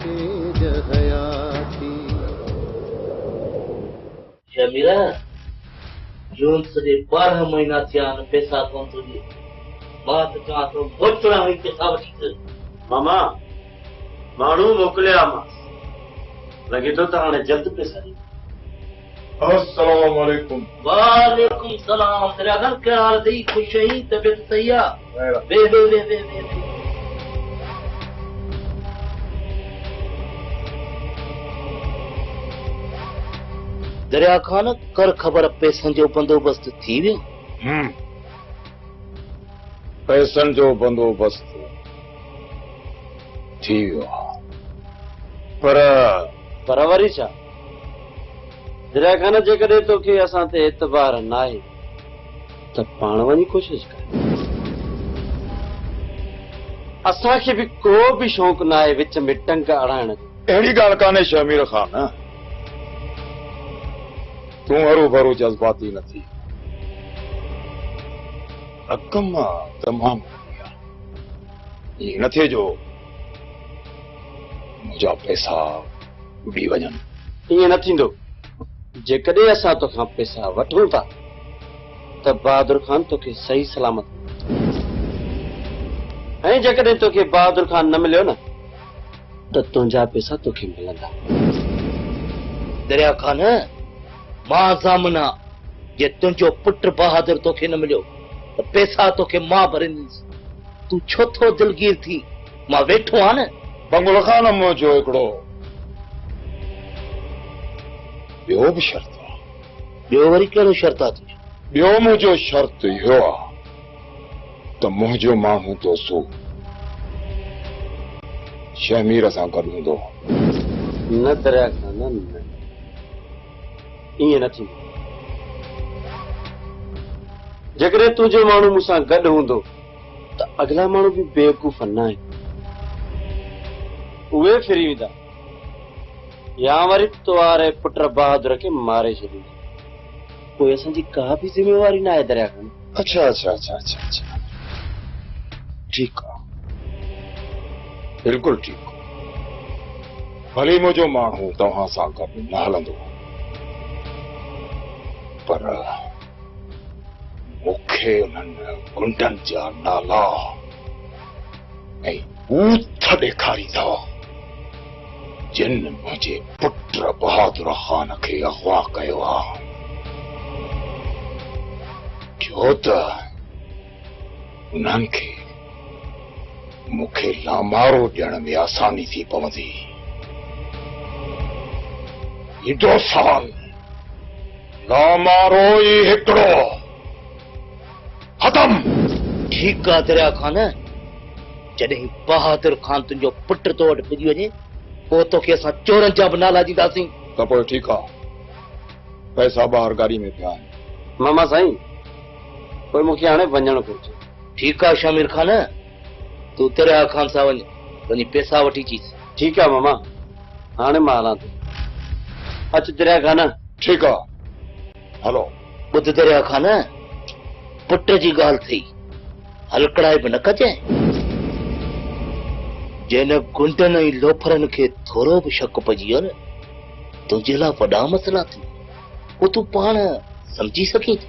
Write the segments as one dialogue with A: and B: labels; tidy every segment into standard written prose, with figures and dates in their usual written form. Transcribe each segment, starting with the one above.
A: तेज हयाती।
B: शमीरा जून सॼे 12 महीना थिया आहिनि पैसा कोन थो ॾिए। मां त चवां थो मोटड़ा वई पैसा वठी कर।
C: मामा माण्हू मोकिलियामांसि, लॻे थो त हाणे जल्द पैसा ॾे।
D: अस्सलाम वालेकुम।
B: वालेकुम सलाम। तेरा घर क्या हाल अथई? ख़ुशि आहीं? तबियत सही आहे? वे वे वे वे वे दरिया खान कर ख़बर पैसनि जो बंदोबस्त थी वियो?
D: पैसनि जो बंदोबस्त थी वियो पर
E: वरी छा? दरिया खान जेकॾहिं तोखे असां ते एतबार न आहे त पाण वञी कोशिश कर। असांखे बि को बि शौक़ु न आहे विच में टंग अड़ाइण जो।
D: अहिड़ी ॻाल्हि कान्हे शमीर ख़ान, तूं हरू भरू जज़्बाती न थी। रक़म तमामु बढ़िया, ईअं न थिए जो मुंहिंजा पैसा उॾी वञनि।
E: ईअं न थींदो। जेकॾहिं असां तोखां पैसा वठूं था त बहादुर खान तोखे सही सलामत, ऐं जेकॾहिं तोखे बहादुर खान न मिलियो न त तुंहिंजा पैसा तोखे मिलंदा।
B: दरिया खान मां ज़ामना जे तुंहिंजो पुट बहादुर तोखे न मिलियो त पैसा तोखे मां भरींदुसि। तूं छो थो दिलगीर थी? मां वेठो आहियां न।
D: बंगुल खान मुंहिंजो हिकिड़ो ॿियो बि शर्त आहे।
B: ॿियो वरी कहिड़ो शर्त आहे?
D: ॿियो मुंहिंजो शर्त इहो आहे त मुंहिंजो माण्हू दोस्तो शमीर सां गॾु हूंदो।
E: न दरिया खान न, ईअं न थींदो। जेकॾहिं तुंहिंजो माण्हू मूंसां गॾु हूंदो त अॻिला माण्हू बि बेवकूफ़ न आहिनि। उहे फिरी वेंदा या वरी तुवारे पुट बहादुर खे मारे छॾींदा। कोई असांजी का बि ज़िम्मेवारी न आहे दरिया खान।
D: अच्छा अच्छा अच्छा अच्छा अच्छा, ठीकु आहे, बिल्कुलु ठीकु। भली मुंहिंजो माण्हू तव्हां सां गॾु न हलंदो, पर मूंखे उन्हनि गुंडनि जा नाला ऐं बूथ ॾेखारींदा जिन मुंहिंजे पुट बहादुर खान खे अगवा कयो आहे। छो त उन्हनि खे मूंखे लामारो ॾियण में आसानी थी पवंदी। एॾो साल लामारो ई हिकिड़ो ख़तम।
B: ठीकु आहे दरिया खान, जॾहिं बहादुर खान तुंहिंजो पुट तो वटि पुॼी वञे पोइ तोखे असां चोरनि जा बि नाला ॾींदासीं।
D: त पोइ ठीकु आहे, पैसा ॿाहिरि गाड़ी में पिया आहिनि।
E: मामा साईं, पोइ मूंखे हाणे वञणु घुरिजे।
B: ठीकु आहे शमीर खान, तूं दरिया खान सां वञी पैसा वठी अचीस।
E: ठीकु आहे मामा, हाणे मां हलां थो। अचु दरिया खान।
D: ठीकु आहे, हलो।
B: ॿुध दरिया खान, पुट जी ॻाल्हि थई, हलकड़ाई बि न कजांइ। जिन गुंडनि ऐं लोफरनि खे थोरो बि शक पइजी वियो न तुंहिंजे लाइ वॾा मसइला थी, पोइ तूं पाण समझी सघीं थी।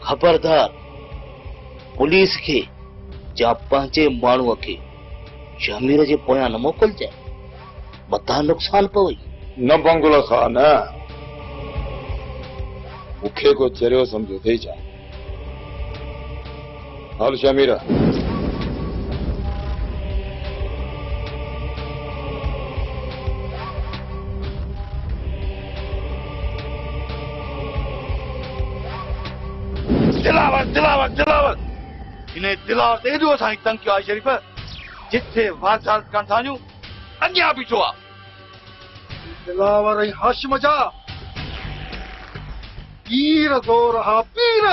B: ख़बरदार, पुलिस खे या पंहिंजे माण्हूअ खे शमीर जे पोयां न मोकिलजांइ, मथां नुक़सान पवई।
D: न बंगुल खान, मूंखे को चरियो सम्झो थई छा? हल शमीर।
C: दिलावर दिलावर दिलावर इन्हें दिलावर ते एॾो असांखे तंग कयो आहे शरीफ़, जिथे वारदात कनि था वञूं अॻियां बीठो आहे। दिलावर ऐं हाशिम जा पीर थो रहा पीर,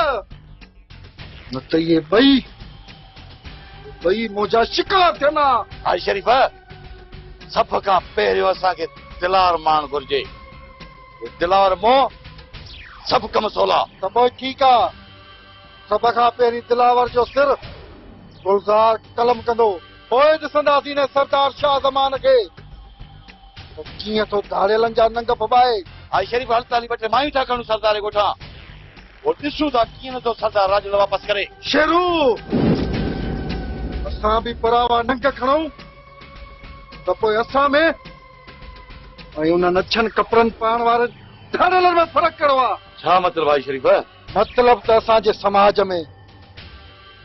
C: न त इहे ॿई मुंहिंजा शिकार थियनि। हाय शरीफ़, सभ खां पहिरियों असांखे दिलावर माण्हू घुरिजे। दिलावर मोह सभु कम सवला। त पोइ ठीकु आहे, सभ खां पहिरीं दिलावर जो सिर गुलज़ार कलम कंदो, पोइ ॾिसंदासीं न सरदार शाह ज़मान खे। कीअं तो धाड़ेलनि जा नंग फबाए। आई शरीफ हड़ताली बटे मायूं था करणु सरदार गोठा और ॾिसूं था कीअं नथो सरदार राज वापसि करे। शेरू असां बि परावा नंग खणूं त पोइ असां में ऐं उन्हनि अछनि कपिड़नि पाइण वारे धाड़ेलनि में फ़र्क़ु कहिड़ो आहे? छा मतिलबु आहे शरीफ? मतिलबु त असांजे समाज में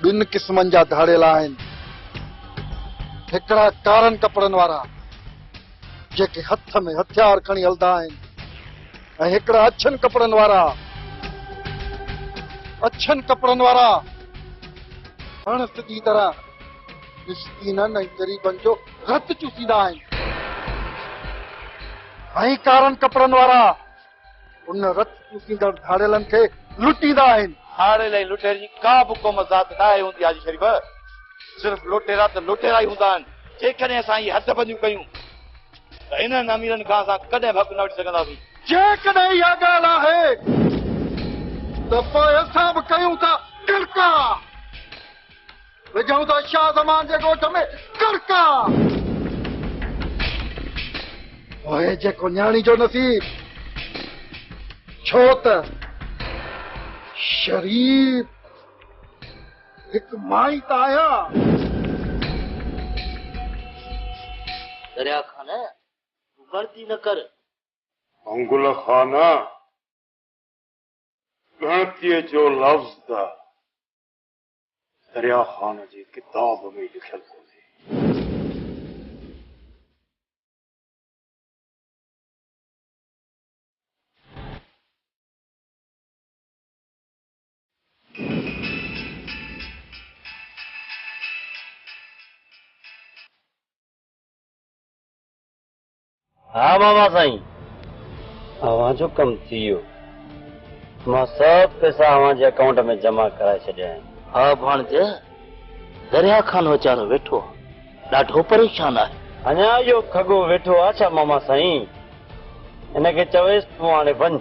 C: ॿिनि क़िस्मनि जा धाड़ेला आहिनि। हिकिड़ा कारनि कपिड़नि वारा जेके हथ में हथियार खणी हलंदा आहिनि ऐं हिकिड़ा अछनि कपिड़नि वारा हाणे सिधी तरह मिस्कीननि ऐं ग़रीबनि जो रत चूसींदा आहिनि ऐं कारनि कपिड़नि वारा उन रत चूसींदड़ धाड़ेलनि खे लुटींदा आहिनि। हाड़ेल ऐं लुटेरे जी का बि क़ौम ज़ात न आहे हूंदी आहे शरीफ। सिर्फ़ लुटेरा त लुटेरा ई हूंदा आहिनि। जेकॾहिं असां इहे हद बंदियूं कयूं त इन्हनि अमीरनि खां असां कॾहिं भक न वठी सघंदासीं। जेकॾहिं इहा ॻाल्हि आहे त पोइ असां बि कयूं था कड़का, विझूं था शाह ज़मान जे ॻोठ में कड़का। ओए जेको न्याणी जो नसीब, छो त शरीफ हिकु माई त आया।
B: दरिया खान गलती न कर।
D: अंगुल खाना गणतीअ जो लफ़्ज़ त दरिया खान जी किताब में लिखियल कोन्हे।
E: हाँ मामा साईं, अवां जो कम थी वियो। मां सब पैसा अवां जे अकाउंट में जमा कराए छॾिया आहिनि।
B: हा भाणजे, दरिया खान वीचारो वेठो ॾाढो परेशान आहे।
E: अञा इहो खगो वेठो आहे छा मामा साईं? हिनखे चवेसि तूं हाणे वञ,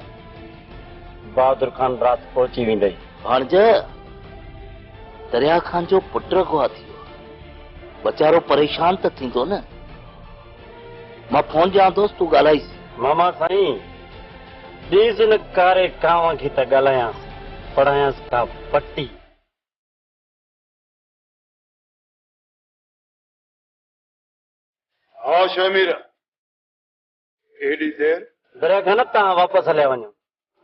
E: बहादुर खान राति पहुची वेंदई।
B: भाणजे, दरिया खान जो पुट अगवा थियो, वीचारो परेशान त थींदो न। मां फोन ॾियां दोस्त, तूं ॻाल्हाइसि।
E: मामा साईं, ॾीस न कारे कांव खे त ॻाल्हायांसि, पढ़ायांसि का पट्टी।
D: हा शमीर, एॾी देर?
E: दरिया खान तव्हां वापसि हलिया वञो।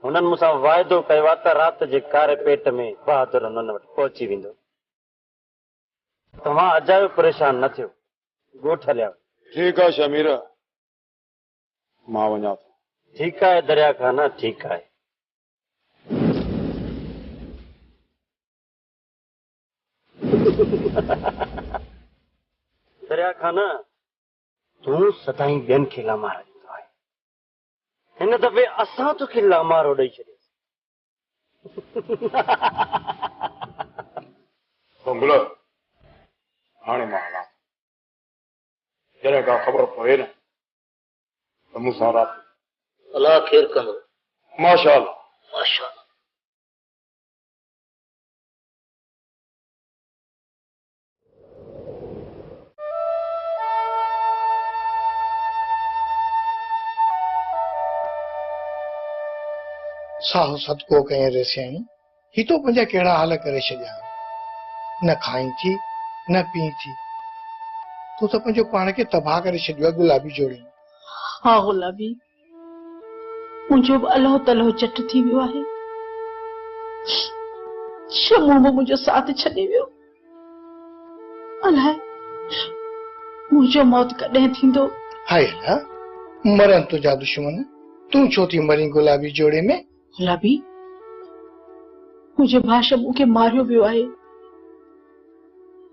E: हुननि मूंसां वाइदो कयो आहे त राति जे कारे पेट में बहादुर हुननि वटि पहुची वेंदो। तव्हां अजायो परेशान न थियो, ॻोठ हलिया वञो।
D: ठीकु आहे शमीर, मां वञा थो।
E: ठीकु आहे दरिया खान, ठीकु आहे। दरिया खान, तूं सदाईं ॿियनि खे लामारा ॾींदो आहे। हिन दफ़े असां तोखे लामारो ॾेई छॾियोसीं।
D: बंगुल, हाणे मां हलां। जॾहिं का ख़बर पए न त मूंसां राति।
B: अलाह ख़ैर कंदो।
D: माशाअल्लाह
B: माशाअल्लाह।
F: साहो सदको कहीं रेसियाई, ही तो पंहिंजा कहिड़ा हाल करे छॾिया। न खाई थी न पी थी, तूं त पंहिंजो पाण खे तबाह करे छॾियो आहे गुलाबी जोड़ी।
G: हाँ गुलाबी, मुंहिंजो बि अलोह तलोह चट थी वियो आहे। शमू बि मुंहिंजो साथ छॾे वियो। अलाए मुंहिंजो मौत कॾहिं थींदो।
F: हाय अल्लाह, मरन तुंहिंजा दुश्मन, तूं छो थी मरी गुलाबी जोड़े में?
G: गुलाबी, मुंहिंजे भाउ शमू खे मारियो वियो आहे।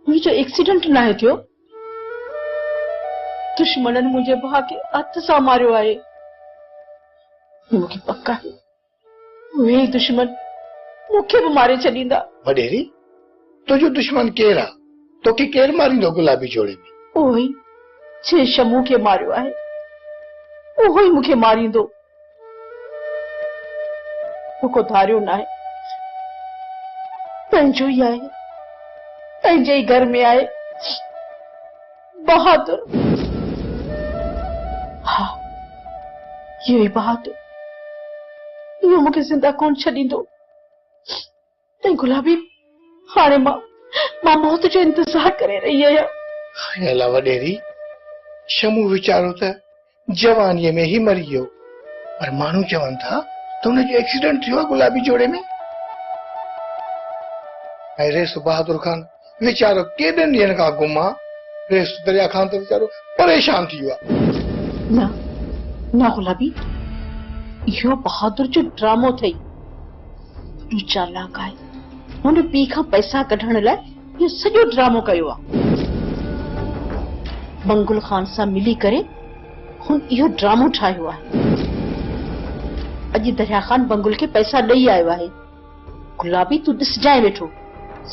G: मुंहिंजो एक्सीडेंट न आहे थियो। दुश्मननि मुंहिंजे भाउ खे हथ सां मारियो आहे। मूंखे पक आहे उहे दुश्मन मूंखे बि मारे छॾींदा।
F: वॾेरी, तुंहिंजो दुश्मन केरु आहे? तोखे केरु मारींदो गुलाबी जोड़े में?
G: उहो ई जे शमू खे मारियो आहे, उहो ई मूंखे मारींदो। को धारियो न आहे, पंहिंजो ई आहे, पंहिंजे ई घर में आहे। बहादुर, हा ये बहादुर यो मूंखे ज़िंदा कोन छॾींदो। ते गुलाबी हाणे मां मौत जो इंतजार करे रही आहियां।
F: अला वॾेरी, शमू वीचारो त जवानीअ में ही मरी वियो, पर माण्हू चवनि था त हुनजो एक्सीडेंट थियो आहे गुलाबी जोड़े में। ऐं रेस बहादुर खान वीचारो केॾनि ॾींहंनि खां गुम आहे। रेस दरिया खान त वीचारो परेशान थी वियो आहे।
G: न गुलाबी, इहो बहादुर जो ड्रामो थई। तू चालाक आहे, हुन पी खां पैसा कढण लाइ इहो सॼो ड्रामो कयो आहे। मंगुल खान सां मिली करे हुन इहो ड्रामो ठाहियो आहे। अॼु दरिया खान मंगुल खे पैसा ॾेई आयो आहे। गुलाबी तू ॾिसजांइ वेठो,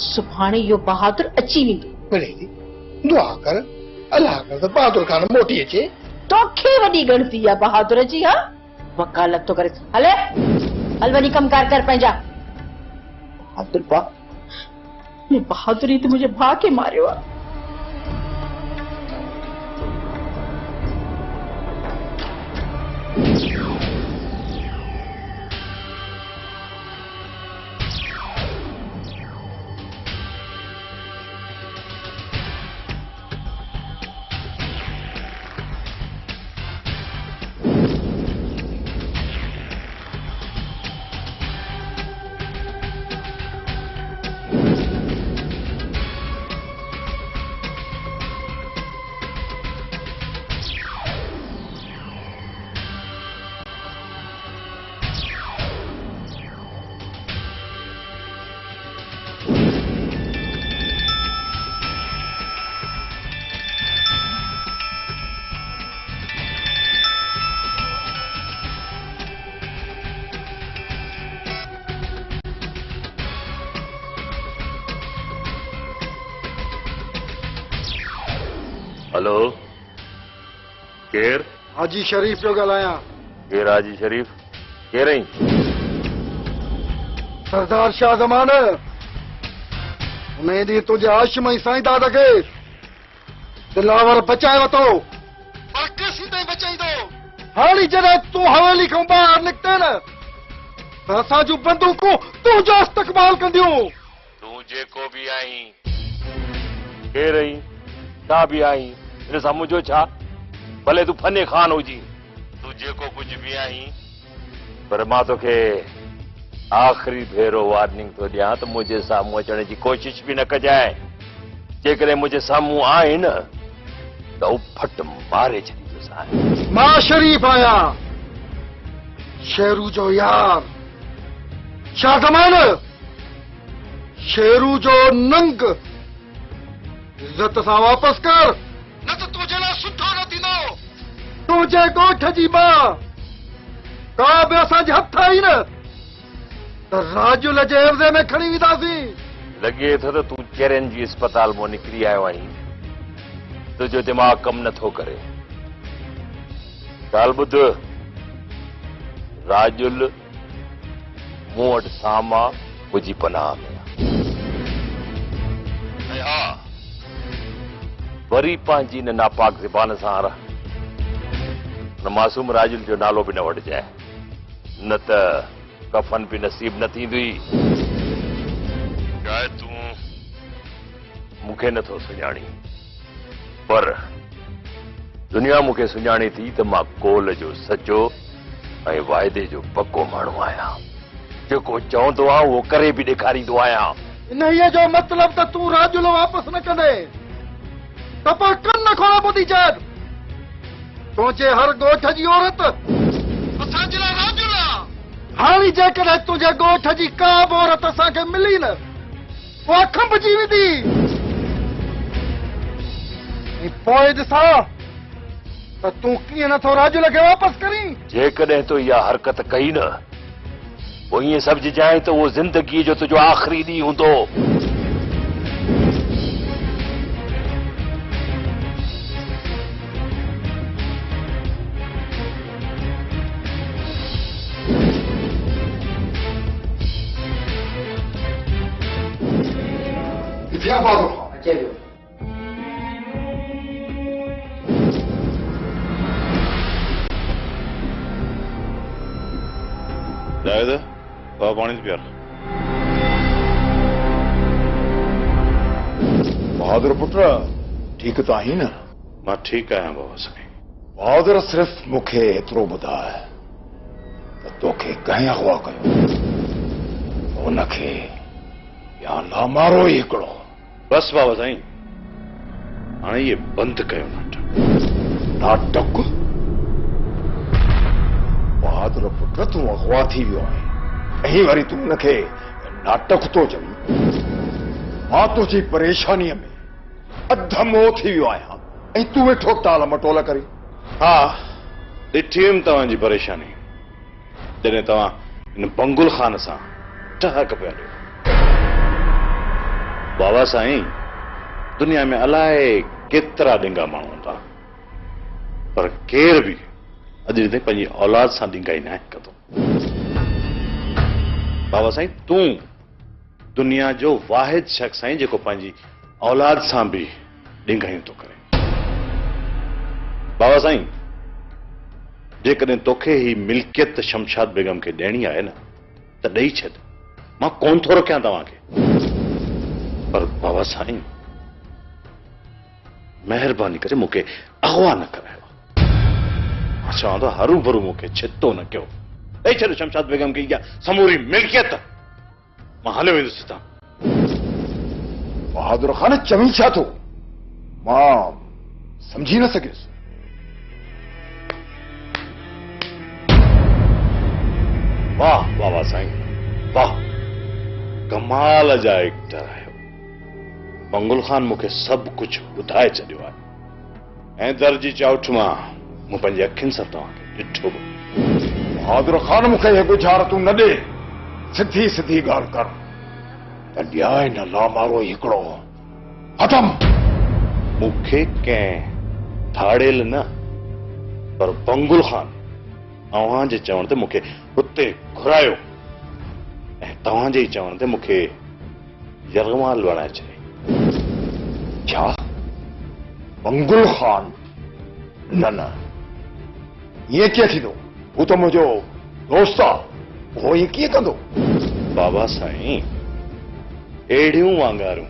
G: सुभाणे इहो बहादुर अची वेंदो।
F: वॾेरी दुआ कर, अलाह कर त बहादुर खान मोटी अचे।
G: तोखे वॾी गणती आहे बहादुर जी। हा, वकालत तो करे हले, हल वञी कमकार कर पंहिंजा। बहादुर ये बहादुरी तो मुझे भाउ खे मारियो आहे।
C: हेलो, केर?
H: हाजी शरीफ जो ॻाल्हायां।
C: केर हाजी शरीफ? केर आई?
H: सरदार शाह ज़मान, उन ॾींहुं तुंहिंजे आशिम ई साईं दादा खे दिलावर बचाए वरितो, पर केसी ताईं बचाईंदो? हाणे जॾहिं तूं हवेली खां ॿाहिरि निकिते न, त असां जूं बंदूकूं तुंहिंजो इस्तक़बाल कंदियूं।
C: तूं जेको बि आहीं, केर आई, छा बि आहीं, हिन सां मुंहिंजो छा? भले तूं फने खान हुजी, तूं जेको कुझु बि आहीं, पर मां तोखे आख़िरी भेरो वार्निंग थो ॾियां त मुंहिंजे साम्हूं अचण जी कोशिश बि न कजांइ। जेकॾहिं मुंहिंजे साम्हूं आहे न त उफट मारे छॾींदुसि।
H: मां शरीफ आहियां, शेरू जो यार। शाह ज़मान, शेरू जो नंग इज्जत सां वापसि कर, न त तुंहिंजे लाइ सुठो न थींदो। तुंहिंजे ॻोठ जी मां का बि असांजे हथ आई न त राजुल जे एवज़े में खणी वेंदासीं।
C: लॻे थो त तूं चेरनि जी अस्पताल मां निकिरी आयो आहीं, तुंहिंजो दिमाग़ कमु नथो करे। ॻाल्हि ॿुध, राजुल मूं वटि सामा मुंहिंजी पनाह में आहे। हा, वरी पंहिंजी न नापाक ज़बान सां न मासूम राजुल जो नालो बि न वठिजांइ, न त कफन बि नसीब न थींदी। शायदि तूं मूंखे नथो सुञाणी, पर दुनिया मूंखे सुञाणे थी त मां कोल जो सचो ऐं वाइदे जो पको माण्हू आहियां। जेको चवंदो आहे उहो करे बि ॾेखारींदो आहियां।
H: इन्हीअ जो मतिलब त तूं राजुल वापसि न कंदे त पोइ कन खोड़ ॿुधी चए, तुंहिंजे हर ॻोठ जी औरत असांजे लाइ राजुल आहे। हाणे जेकॾहिं तुंहिंजे ॻोठ जी का बि औरत असांखे मिली न, उहा खंभिजी वेंदी। पोइ ॾिसां त तूं कीअं नथो राजुल खे वापसि करीं।
C: जेकॾहिं तूं इहा हरकत कई न, पोइ ईअं सम्झजांइ त उहो ज़िंदगीअ जो तुंहिंजो आख़िरी ॾींहुं हूंदो।
H: क्या बात हो?
E: चलो
C: जायद बाबा पानी प्यार
D: बहादुर पुत्र ठीक तो आहीं न?
C: मां ठीक आहियां बाबा साईं।
D: बहादुर सिर्फ मूंखे एतिरो ॿुधाए त तोखे कंहिं अगवा कयो उनखे या लामारो ई हिकिड़ो।
C: बस बाबा साईं हाणे ये बंदि कयो नाटक।
D: नाटक? बहादुर पुत्र तूं अगवा थी वियो आहीं ऐं वरी तूं उनखे नाटक थो चवीं। मां तुंहिंजी परेशानीअ में अधमो थी वियो आहियां ऐं तूं वेठो टाल मटोल करी।
C: हा ॾिठीम तव्हांजी परेशानी जॾहिं तव्हां इन बंगुल ख़ान सां टहक पिया ॾियो। बाबा साईं दुनिया में अलाए केतिरा ॾिंगा माण्हू हूंदा पर केर बि अॼु ताईं पंहिंजी औलाद सां ॾिंगाई न आहे कदो। बाबा साईं तूं दुनिया जो वाहिद शख़्स आहीं जेको पंहिंजी औलाद सां बि ॾिंगायूं थो करे। बाबा साईं जेकॾहिं तोखे ही मिल्कियत शमशाद बेगम खे ॾियणी आहे न त ॾेई छॾ, मां कोन थो रोकियां तव्हांखे। पर बाबा साईं महिरबानी करे मूंखे अगवा न करायो। मां चवां थो हरू भरू मूंखे छितो न कयो। ॾेई छॾ शमशाद बेगम खे इहा समूरी मिल्कियत। मां हलियो वेंदुसि हितां।
D: बहादुर ख़ान चवीं छा थो? मां समझी न सघियुसि।
C: वाह बाबा साईं वाह, कमाल जा एक्टर आहियो। मंगुल ख़ान मूंखे सभु कुझु ॿुधाए छॾियो आहे ऐं दर्जी चाउठ मां मूं पंहिंजी अखियुनि सां तव्हांखे ॾिठो बि।
D: बहादुर ख़ान मूंखे इहे गुज़ार तूं न ॾे। सिधी सिधी ॻाल्हि कर त न्याय न लामारो ई हिकिड़ो खतम।
C: मूंखे कंहिं ठाड़ेल न पर बंगुल ख़ान तव्हांजे चवण ते मूंखे हुते घुरायो ऐं तव्हांजे ई चवण ते मूंखे यरगमाल बणाए छॾे।
D: छा बंगुल ख़ान? न न ईअं कीअं थींदो? हू त मुंहिंजो दोस्त आहे, उहो ईअं कीअं कंदो?
C: बाबा साईं अहिड़ियूं वांगारूं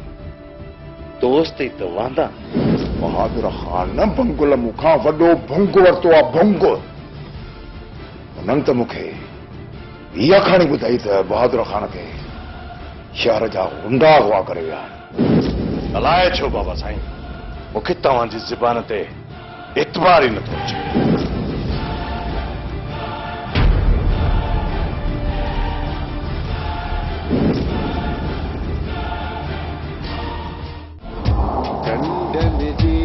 C: दोस्त ई त वांदा।
D: बहादुर ख़ान न बंगुल मूंखां वॾो भुंग वरितो आहे भुंग। उन्हनि त मूंखे इहा कहाणी ॿुधाई त बहादुर ख़ान खे शहर जा गुंडा अगवा करे विया आहिनि।
C: अलाए छो बाबा साईं मूंखे तव्हांजी ज़बान ते एतबार ई नथो अचे।
A: टंडन जी